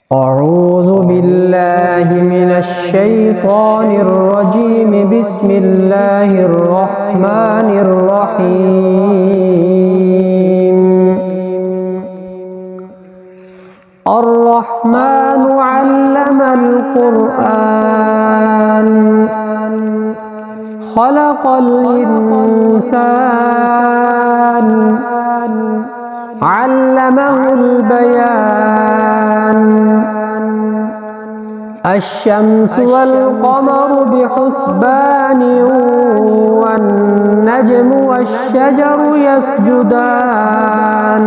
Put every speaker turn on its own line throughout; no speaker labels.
أعوذ بالله من الشيطان الرجيم. بسم الله الرحمن الرحيم. الرحمن علم القرآن خلق الإنسان علمه البيان. الشمس والقمر بحسبان والنجم والشجر يسجدان.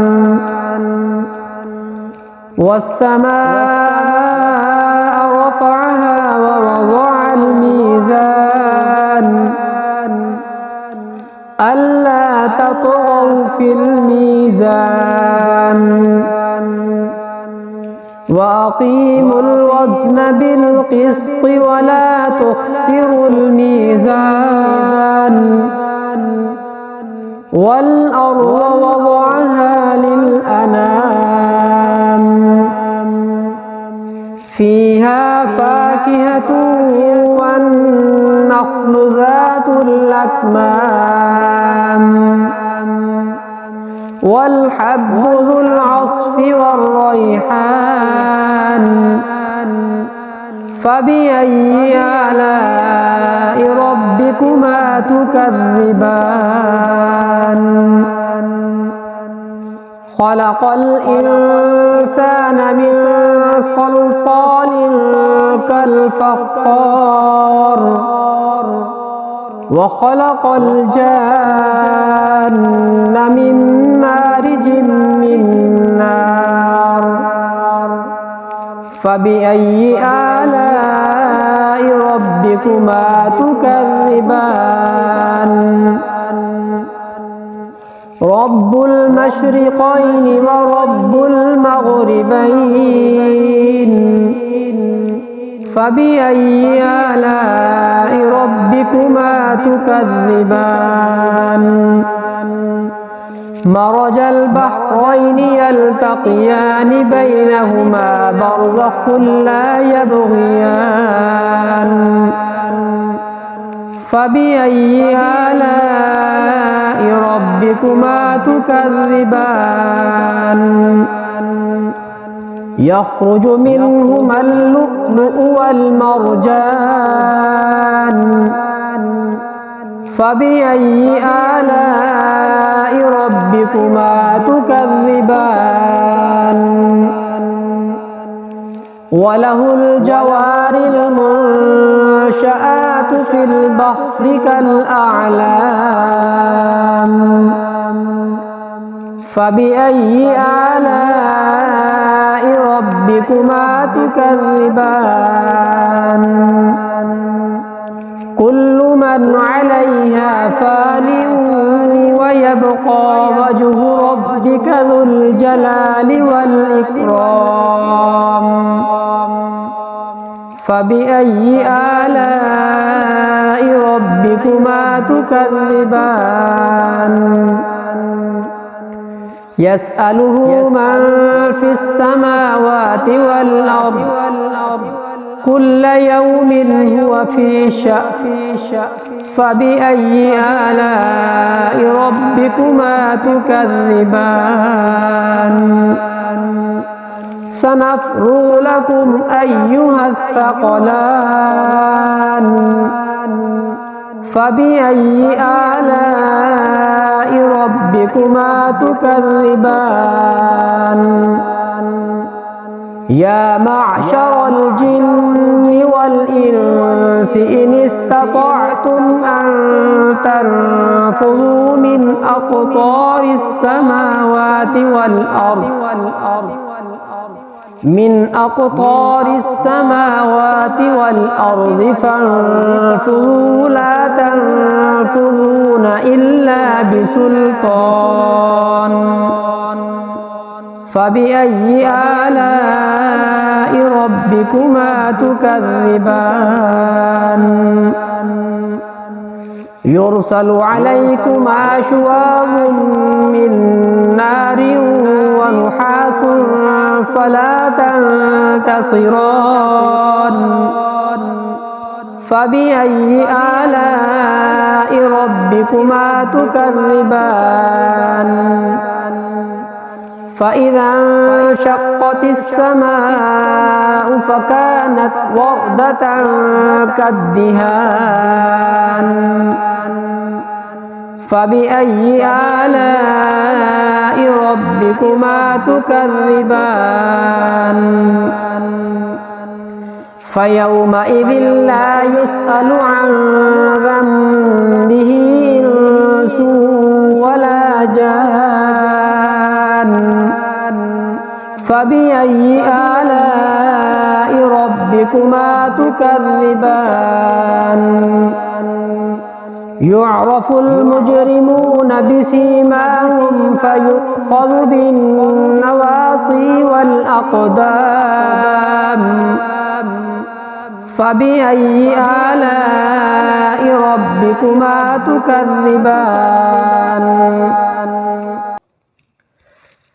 والسماء رفعها ووضع الميزان ألا تطغوا في الميزان وأقيموا الوزن بالقسط ولا تخسروا الميزان. والأرض وضعها للأنام فيها فاكهة والنخل ذات الأكمام والحب ذو العصف والريحان. فبأي آلاء ربكما تكذبان. خلق الإنسان من صلصال كالفخار وخلق الجان من مارج من نار. فبأي آلاء ربكما تكذبان. رب المشرقين ورب المغربين. فبأي آلاء ربكما تكذبان. مرج البحرين يلتقيان بينهما برزخ لا يبغيان. فبأي آلاء ربكما تكذبان. يخرج منهما اللؤلؤ والمرجان. فبأي آلاء ربكما تكذبان. وله الجوار المنشآت في البحر كالأعلام. فبأي آلاء ربكما تكذبان. كل من عليها فان ويبقى وجه ربك ذو الجلال والإكرام. فبأي آلاء ربكما تكذبان. يسأله من في السماوات والأرض كل يوم هو في شأن. فبأي آلاء ربكما تكذبان. سنفرغ لكم أيها الثقلان. فبأي آلاء ربكما تكذبان. يا معشر الجن والإنس إن استطعتم أن تنفذوا من أقطار السماوات والأرض فانفذوا لا تنفذون إلا بسلطان. فبأي آلاء ربكما تكذبان. يرسل عليكما شواظ من نار ونحاس فلا تنتصران فبأي آلاء ربكما تكذبان فإذا انشقت السماء فكانت وردة كالدهان فبأي آلاء ربكما تكذبان فيومئذ لا يسأل عن ذنبه إنس ولا جان فبأي آلاء ربكما تكذبان يعرف المجرمون بسيماهم فيؤخذ بالنواصي والأقدام فبأي آلاء ربكما تكذبان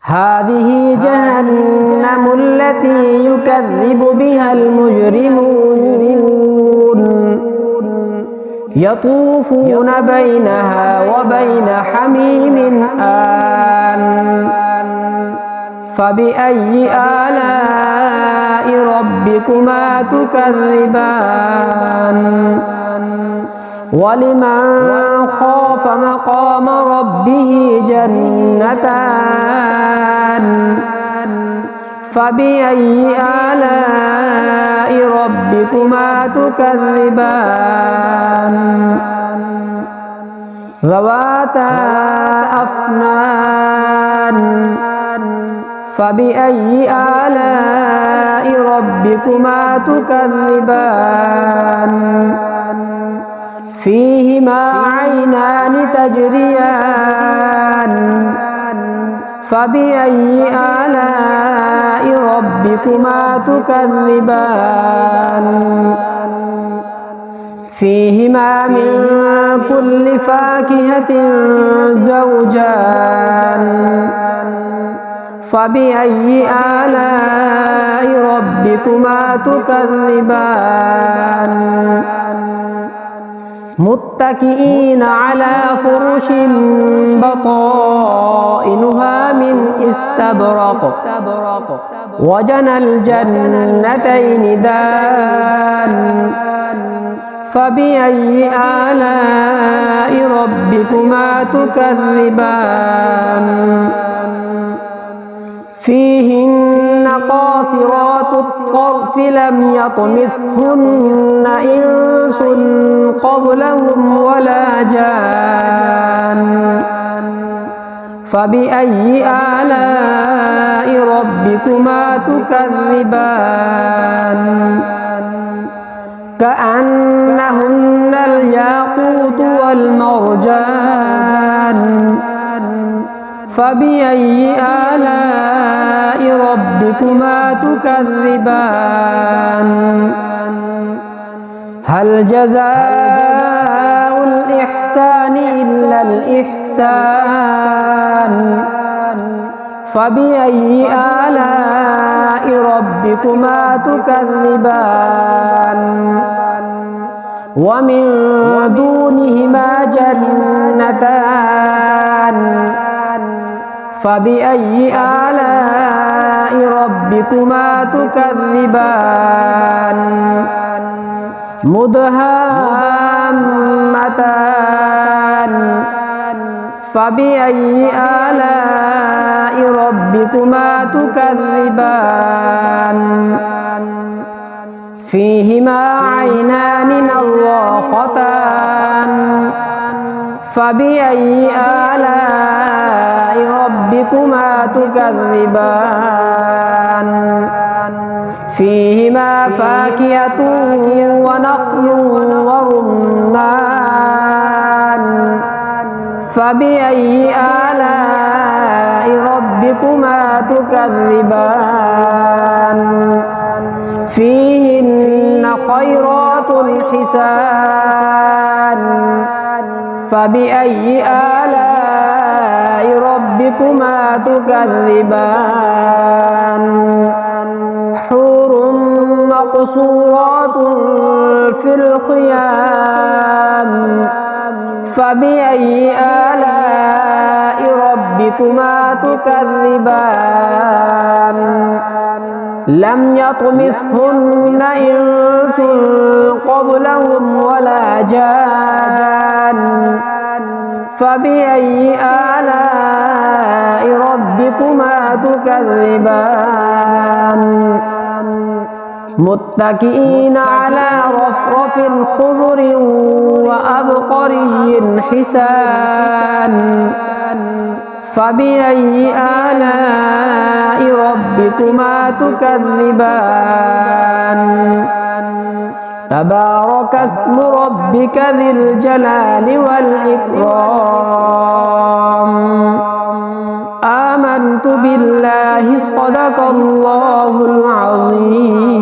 هذه جهنم التي يكذب بها المجرمون يطوفون بينها وبين حميم آن فبأي آلاء ربكما تكذبان ولمن خاف مقام ربه جنتان فبأي آلاء ربكما تكذبان ذواتا أفنان فبأي آلاء ربكما تكذبان فيهما عينان تجريان فبأي آلاء ربكما تكذبان فيهما من كل فاكهة زوجان فبأي آلاء ربكما تكذبان متكئين على فرش بطائنها من استبرق وجنى الجنتين دان فبأي آلاء ربكما تكذبان فيهن قاصرات الطرف لم يطمثهن إنس قبلهم ولا جان فبأي آلاء ربكما تكذبان كأنهن الياقوت والمرجان فبأي آلاء ربكما تكذبان هل جزاء الإحسان إلا الإحسان فبأي آلاء ربكما تكذبان ومن دونهما جنتان فبأي آلاء ربكما تكذبان مدهامتان فبأي آلاء ربكما تكذبان فيهما عينان نضاختان فبأي آلاء ربكما تكذبان فيهما فاكهة ونخل ورمان فبأي آلاء ربكما تكذبان فيهن خيرات حسان فبأي آلاء ربكما تكذبان حور مقصورات في الخيام فبأي آلاء ربكما تكذبان لم يطمثهن إنس قبلهم ولا جان فبأي آلاء ربكما تكذبان متكئين على رفرف خضر وأبقري حسان فبأي آلاء ربكما تكذبان تبارك اسم ربك ذي الجلال والإكرام آمنت بالله صدق الله العظيم